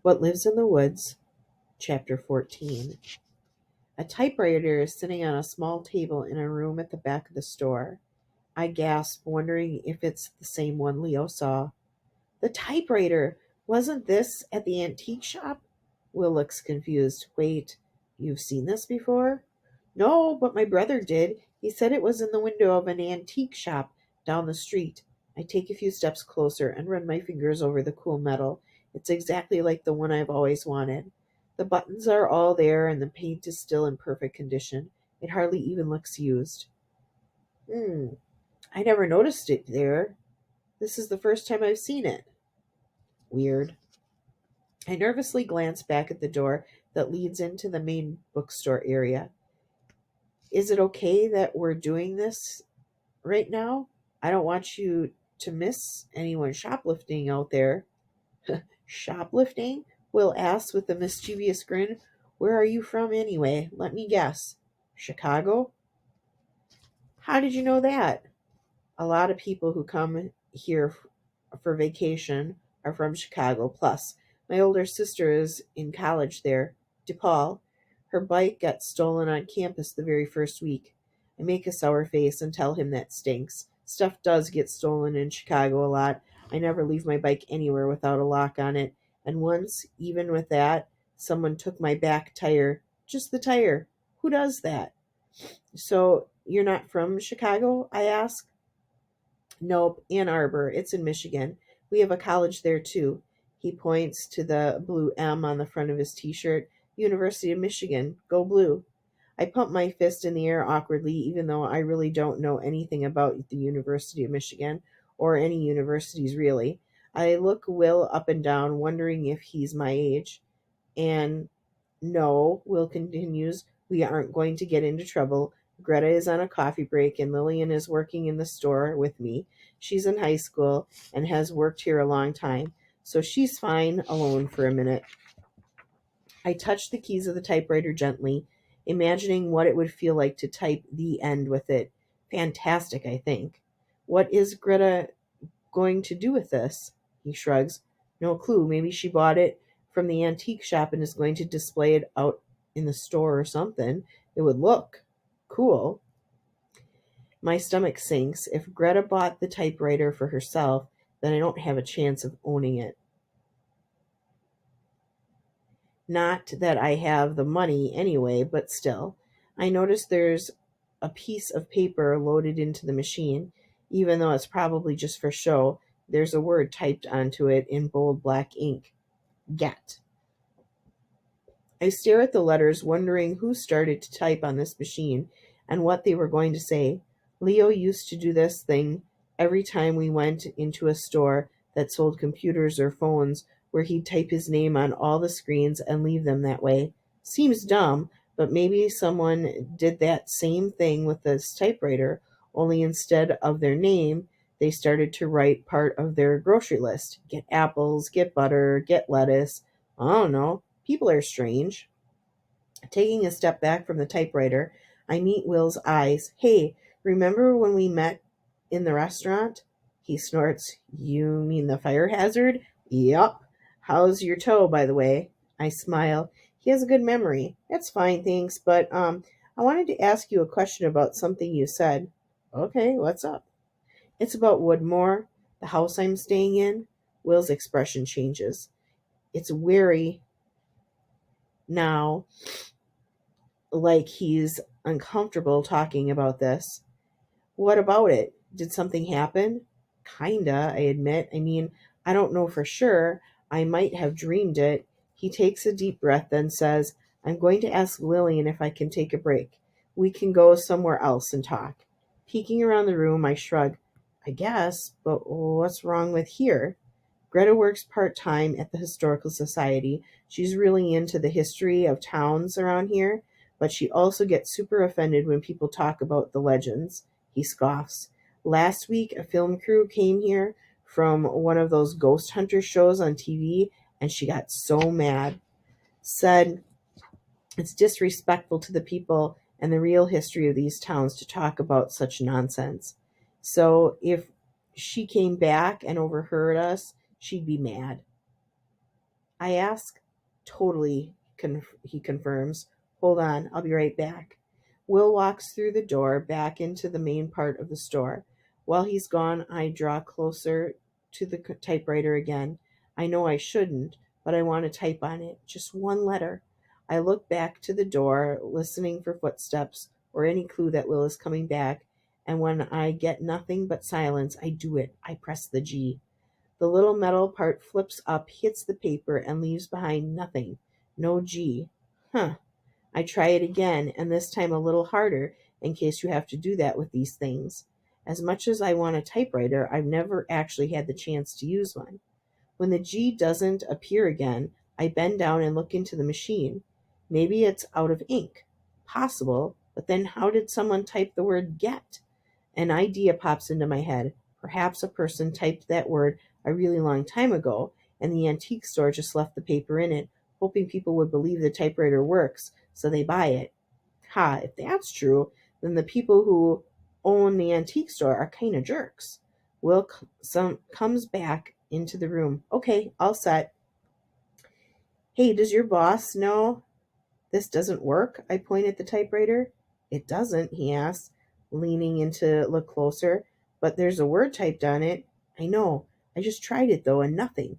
What Lives in the Woods, Chapter 14. A typewriter is sitting on a small table in a room at the back of the store. I gasp, wondering if it's the same one Leo saw. The typewriter! Wasn't this at the antique shop? Will looks confused. Wait, you've seen this before? No, but my brother did. He said it was in the window of an antique shop down the street. I take a few steps closer and run my fingers over the cool metal. It's exactly like the one I've always wanted. The buttons are all there and the paint is still in perfect condition. It hardly even looks used. Hmm, I never noticed it there. This is the first time I've seen it. Weird. I nervously glance back at the door that leads into the main bookstore area. Is it okay that we're doing this right now? I don't want you to miss anyone shoplifting out there. Shoplifting? Will asks with a mischievous grin. Where are you from anyway? Let me guess. Chicago? How did you know that? A lot of people who come here for vacation are from Chicago. Plus, my older sister is in college there, DePaul. Her bike got stolen on campus the very first week. I make a sour face and tell him that stinks. Stuff does get stolen in Chicago a lot. I never leave my bike anywhere without a lock on it. And once, even with that, someone took my back tire. Just the tire. Who does that? So, you're not from Chicago? I ask. Nope, Ann Arbor. It's in Michigan. We have a college there too. He points to the blue M on the front of his t-shirt. University of Michigan. Go blue. I pump my fist in the air awkwardly, even though I really don't know anything about the University of Michigan, or any universities really. I look Will up and down, wondering if he's my age. And no, Will continues, we aren't going to get into trouble. Greta is on a coffee break and Lillian is working in the store with me. She's in high school and has worked here a long time, so she's fine alone for a minute. I touch the keys of the typewriter gently, imagining what it would feel like to type the end with it. Fantastic, I think. What is Greta going to do with this? He shrugs. No clue. Maybe she bought it from the antique shop and is going to display it out in the store or something. It would look cool. My stomach sinks. If Greta bought the typewriter for herself, then I don't have a chance of owning it. Not that I have the money anyway, but still. I notice there's a piece of paper loaded into the machine. Even though it's probably just for show, there's a word typed onto it in bold black ink. Get. I stare at the letters, wondering who started to type on this machine and what they were going to say. Leo used to do this thing every time we went into a store that sold computers or phones, where he'd type his name on all the screens and leave them that way. Seems dumb, but maybe someone did that same thing with this typewriter, only instead of their name, they started to write part of their grocery list. Get apples, get butter, get lettuce. I don't know. People are strange. Taking a step back from the typewriter, I meet Will's eyes. Hey, remember when we met in the restaurant? He snorts. You mean the fire hazard? Yup. How's your toe, by the way? I smile. He has a good memory. It's fine, thanks, but I wanted to ask you a question about something you said. Okay, what's up? It's about Woodmore, the house I'm staying in. Will's expression changes. It's weary now, like he's uncomfortable talking about this. What about it? Did something happen? Kinda, I admit. I mean, I don't know for sure. I might have dreamed it. He takes a deep breath, then says, I'm going to ask Lillian if I can take a break. We can go somewhere else and talk. Peeking around the room, I shrug. I guess, but what's wrong with here? Greta works part-time at the Historical Society. She's really into the history of towns around here, but she also gets super offended when people talk about the legends. He scoffs. Last week, a film crew came here from one of those ghost hunter shows on TV, and she got so mad. Said it's disrespectful to the people and the real history of these towns to talk about such nonsense. So if she came back and overheard us, she'd be mad. I ask. Totally, he confirms. Hold on, I'll be right back. Will walks through the door back into the main part of the store. While he's gone, I draw closer to the typewriter again. I know I shouldn't, but I want to type on it. Just one letter. I look back to the door, listening for footsteps or any clue that Will is coming back, and when I get nothing but silence, I do it. I press the G. The little metal part flips up, hits the paper, and leaves behind nothing. No G. Huh. I try it again, and this time a little harder, in case you have to do that with these things. As much as I want a typewriter, I've never actually had the chance to use one. When the G doesn't appear again, I bend down and look into the machine. Maybe it's out of ink. Possible, but then how did someone type the word get? An idea pops into my head. Perhaps a person typed that word a really long time ago, and the antique store just left the paper in it, hoping people would believe the typewriter works, so they buy it. Ha, if that's true, then the people who own the antique store are kind of jerks. Will comes back into the room. Okay, all set. Hey, does your boss know this doesn't work? I point at the typewriter. It doesn't, he asks, leaning in to look closer. But there's a word typed on it. I know. I just tried it, though, and nothing.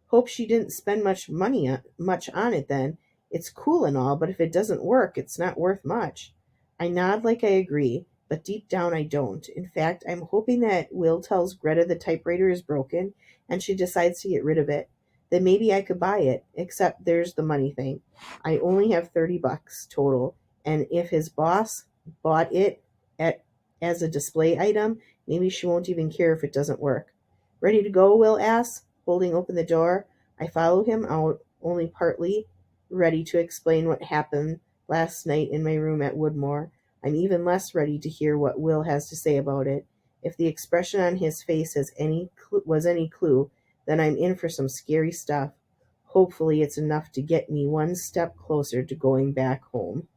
Hope she didn't spend much on it then. It's cool and all, but if it doesn't work, it's not worth much. I nod like I agree, but deep down I don't. In fact, I'm hoping that Will tells Greta the typewriter is broken and she decides to get rid of it. Then maybe I could buy it, except there's the money thing. I only have $30 total, and if his boss bought it at as a display item, maybe she won't even care if it doesn't work. Ready to go? Will asks, holding open the door. I follow him out, only partly ready to explain what happened last night in my room at Woodmore. I'm even less ready to hear what Will has to say about it. If the expression on his face was any clue, then I'm in for some scary stuff. Hopefully it's enough to get me one step closer to going back home.